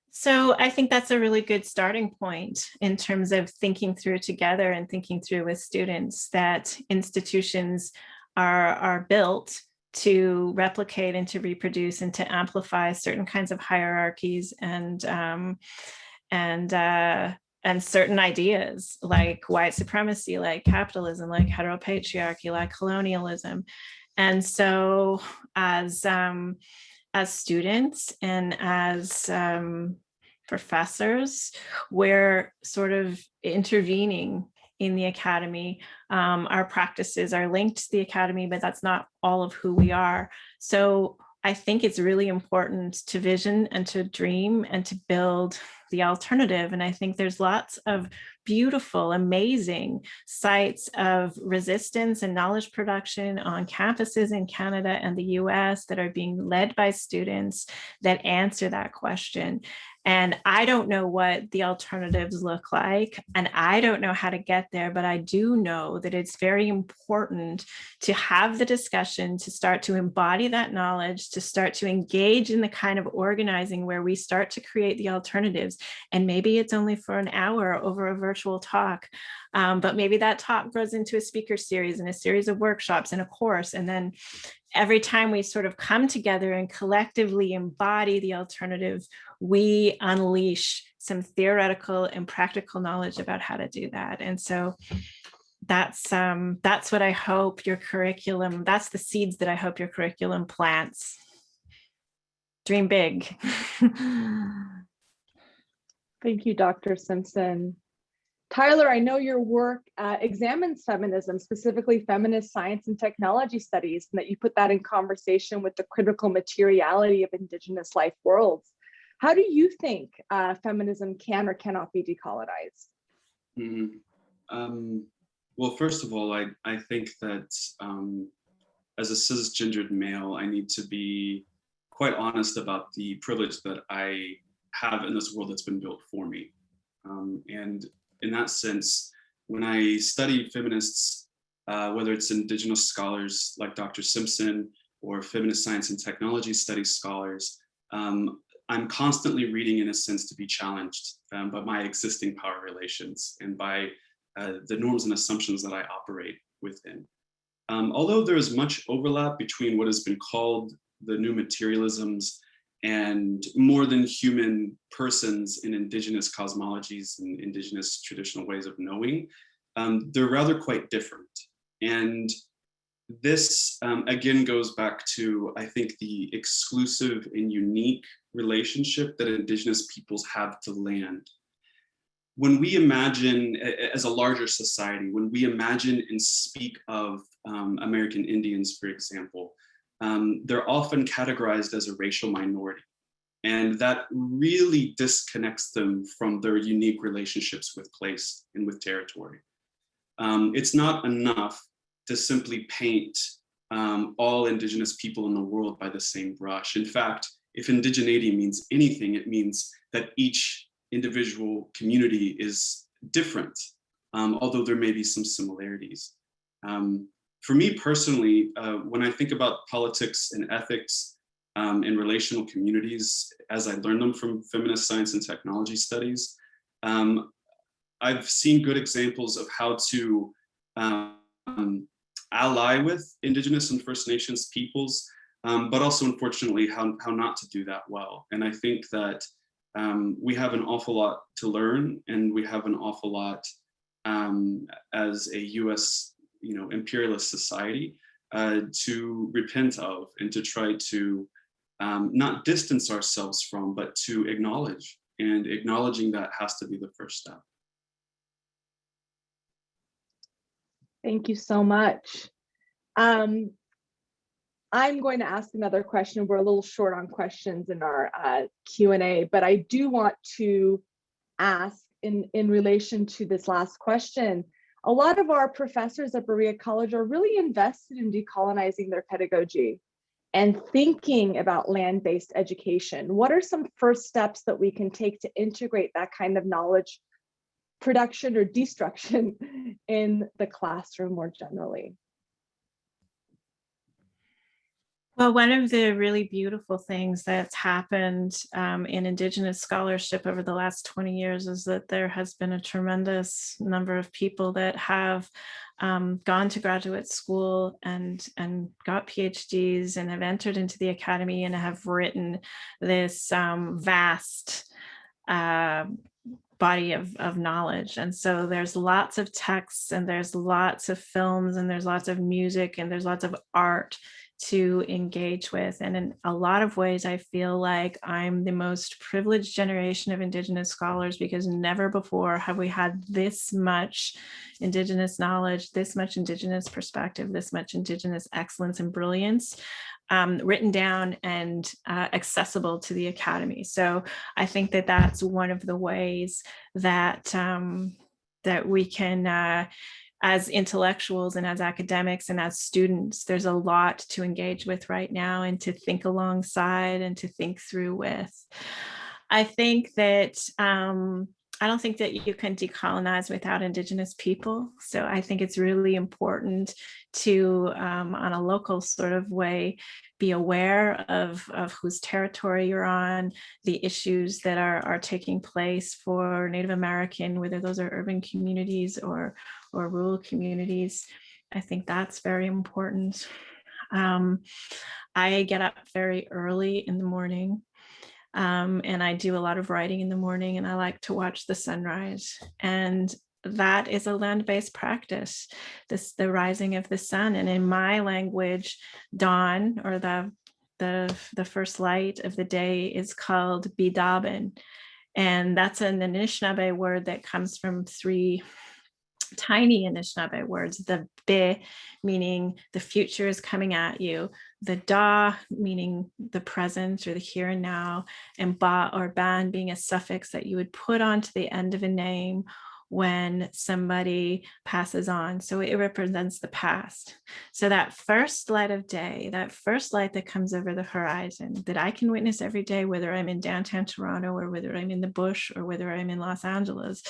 So I think that's a really good starting point in terms of thinking through together and thinking through with students that institutions are built to replicate and to reproduce and to amplify certain kinds of hierarchies and certain ideas like white supremacy, like capitalism, like heteropatriarchy, like colonialism. And so as students and as professors, we're sort of intervening in the academy. Our practices are linked to the academy, but that's not all of who we are. So I think it's really important to vision and to dream and to build the alternative. And I think there's lots of beautiful, amazing sites of resistance and knowledge production on campuses in Canada and the US that are being led by students that answer that question. And I don't know what the alternatives look like, and I don't know how to get there, but I do know that it's very important to have the discussion, to start to embody that knowledge, to start to engage in the kind of organizing where we start to create the alternatives. And maybe it's only for an hour over a virtual talk, but maybe that talk grows into a speaker series and a series of workshops and a course. And then every time we sort of come together and collectively embody the alternative, we unleash some theoretical and practical knowledge about how to do that. And so that's what I hope your curriculum, that's the seeds that I hope your curriculum plants. Dream big. Thank you, Dr. Simpson. Tyler, I know your work examines feminism, specifically feminist science and technology studies, and that you put that in conversation with the critical materiality of Indigenous life worlds. How do you think feminism can or cannot be decolonized? Mm-hmm. Well, first of all, I think that as a cisgendered male, I need to be quite honest about the privilege that I have in this world that's been built for me. And in that sense, when I study feminists, whether it's Indigenous scholars like Dr. Simpson or feminist science and technology studies scholars, I'm constantly reading in a sense to be challenged by my existing power relations and by the norms and assumptions that I operate within. Although there is much overlap between what has been called the new materialisms and more than human persons in Indigenous cosmologies and Indigenous traditional ways of knowing, they're rather quite different. And this, again, goes back to, I think, the exclusive and unique relationship that Indigenous peoples have to land. When we imagine, as a larger society, when we imagine and speak of American Indians, for example, they're often categorized as a racial minority. And that really disconnects them from their unique relationships with place and with territory. It's not enough to simply paint all Indigenous people in the world by the same brush. In fact, if indigeneity means anything, it means that each individual community is different, although there may be some similarities. For me personally, when I think about politics and ethics in relational communities, as I learned them from feminist science and technology studies, I've seen good examples of how to ally with Indigenous and First Nations peoples, but also, unfortunately, how not to do that well. And I think that we have an awful lot to learn, and we have an awful lot as a US, imperialist society to repent of, and to try to not distance ourselves from, but to acknowledge. And acknowledging that has to be the first step. Thank you so much. I'm going to ask another question. We're a little short on questions in our Q&A, but I do want to ask in relation to this last question. A lot of our professors at Berea College are really invested in decolonizing their pedagogy and thinking about land-based education. What are some first steps that we can take to integrate that kind of knowledge production or destruction in the classroom more generally? Well, one of the really beautiful things that's happened in Indigenous scholarship over the last 20 years is that there has been a tremendous number of people that have gone to graduate school and got PhDs and have entered into the academy and have written this vast body of knowledge. And so there's lots of texts, and there's lots of films, and there's lots of music, and there's lots of art to engage with. And in a lot of ways, I feel like I'm the most privileged generation of Indigenous scholars, because never before have we had this much Indigenous knowledge, this much Indigenous perspective, this much Indigenous excellence and brilliance written down and accessible to the academy. So I think that that's one of the ways that that we can, as intellectuals and as academics and as students, there's a lot to engage with right now and to think alongside and to think through with. I think that I don't think that you can decolonize without Indigenous people. So I think it's really important to, on a local sort of way, be aware of whose territory you're on, the issues that are taking place for Native American, whether those are urban communities or rural communities. I think that's very important. I get up very early in the morning. And I do a lot of writing in the morning, and I like to watch the sunrise. And that is a land-based practice, the rising of the sun. And in my language, dawn, or the first light of the day, is called Bidabin. And that's an Anishinaabe word that comes from three tiny Anishinaabe words: the be, meaning the future is coming at you; the da, meaning the present or the here and now; and ba or ban being a suffix that you would put onto the end of a name when somebody passes on. So it represents the past. So that first light of day, that first light that comes over the horizon that I can witness every day, whether I'm in downtown Toronto or whether I'm in the bush or whether I'm in Los Angeles,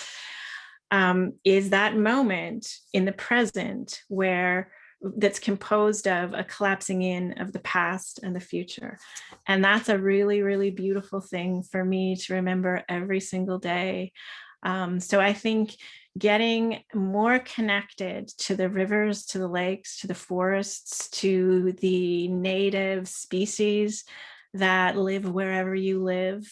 is that moment in the present where that's composed of a collapsing in of the past and the future. And that's a really, really beautiful thing for me to remember every single day. So I think getting more connected to the rivers, to the lakes, to the forests, to the native species that live wherever you live,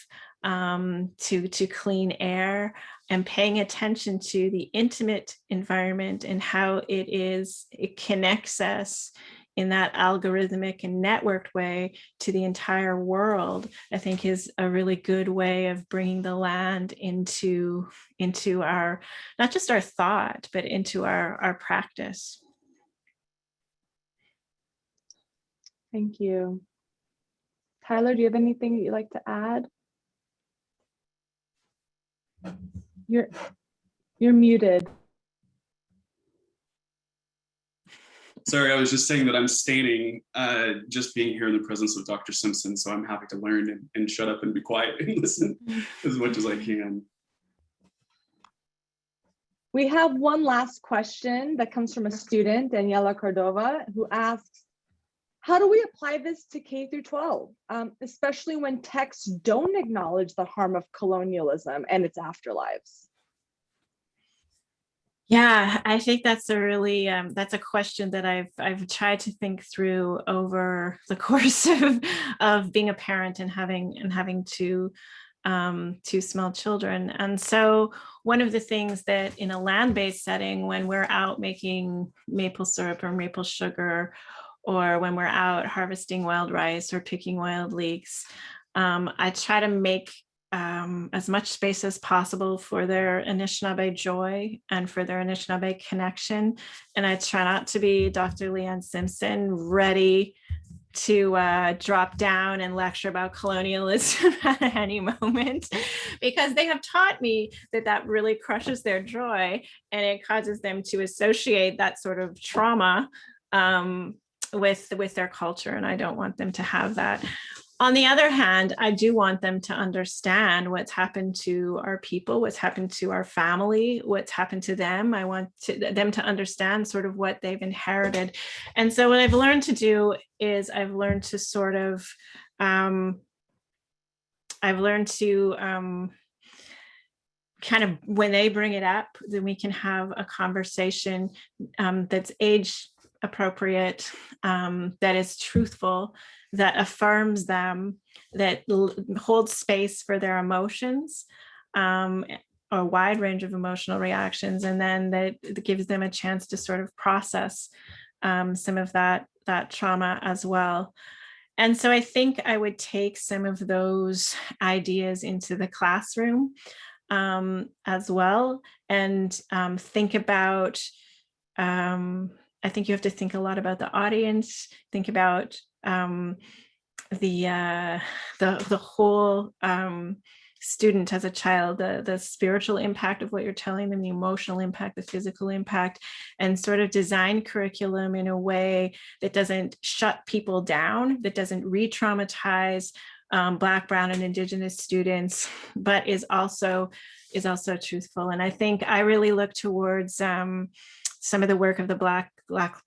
to clean air, and paying attention to the intimate environment and how it connects us in that algorithmic and networked way to the entire world, I think is a really good way of bringing the land into our, not just our thought, but into our practice. Thank you. Tyler, do you have anything that you'd like to add? You're muted. Sorry, I was just saying that I'm staining just being here in the presence of Dr. Simpson, so I'm happy to learn and shut up and be quiet and listen as much as I can. We have one last question that comes from a student, Daniela Cordova, who asks, how do we apply this to K through 12, especially when texts don't acknowledge the harm of colonialism and its afterlives? Yeah, I think that's a really that's a question that I've tried to think through over the course of being a parent and having two small children. And so one of the things that in a land-based setting, when we're out making maple syrup or maple sugar, or when we're out harvesting wild rice or picking wild leeks, I try to make as much space as possible for their Anishinaabe joy and for their Anishinaabe connection. And I try not to be Dr. Leanne Simpson, ready to drop down and lecture about colonialism at any moment, because they have taught me that really crushes their joy and it causes them to associate that sort of trauma with their culture. And I don't want them to have that. On the other hand, I do want them to understand what's happened to our people, what's happened to our family, what's happened to them. I want them to understand sort of what they've inherited. And so what I've learned to do is I've learned to sort of, kind of when they bring it up, then we can have a conversation that's age appropriate, that is truthful, that affirms them, that holds space for their emotions, a wide range of emotional reactions, and then that gives them a chance to sort of process some of that trauma as well. And so I think I would take some of those ideas into the classroom as well, and think about, I think you have to think a lot about the audience, think about the whole student as a child, the spiritual impact of what you're telling them, the emotional impact, the physical impact, and sort of design curriculum in a way that doesn't shut people down, that doesn't re-traumatize Black, Brown, and Indigenous students, but is also truthful. And I think I really look towards some of the work of the Black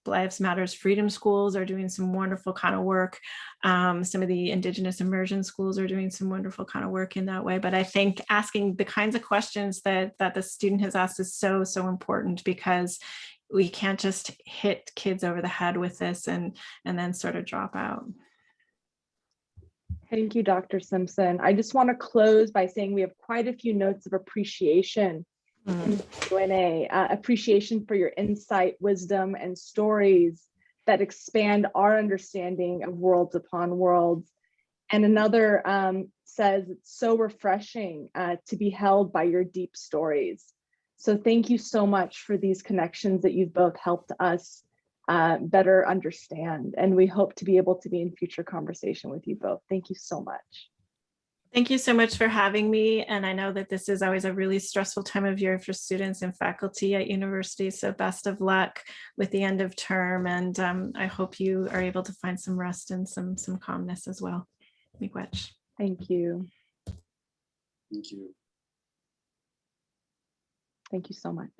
Lives Matters Freedom Schools are doing some wonderful kind of work. Some of the Indigenous immersion schools are doing some wonderful kind of work in that way. But I think asking the kinds of questions that the student has asked is so important, because we can't just hit kids over the head with this and then sort of drop out. Thank you, Dr. Simpson. I just want to close by saying we have quite a few notes of appreciation in the Q&A. Appreciation for your insight, wisdom, and stories that expand our understanding of worlds upon worlds. And another says, it's so refreshing to be held by your deep stories. So thank you so much for these connections that you've both helped us better understand. And we hope to be able to be in future conversation with you both. Thank you so much. Thank you so much for having me. And I know that this is always a really stressful time of year for students and faculty at university. So best of luck with the end of term. And I hope you are able to find some rest and some calmness as well. Miigwech. Thank you. Thank you. Thank you so much.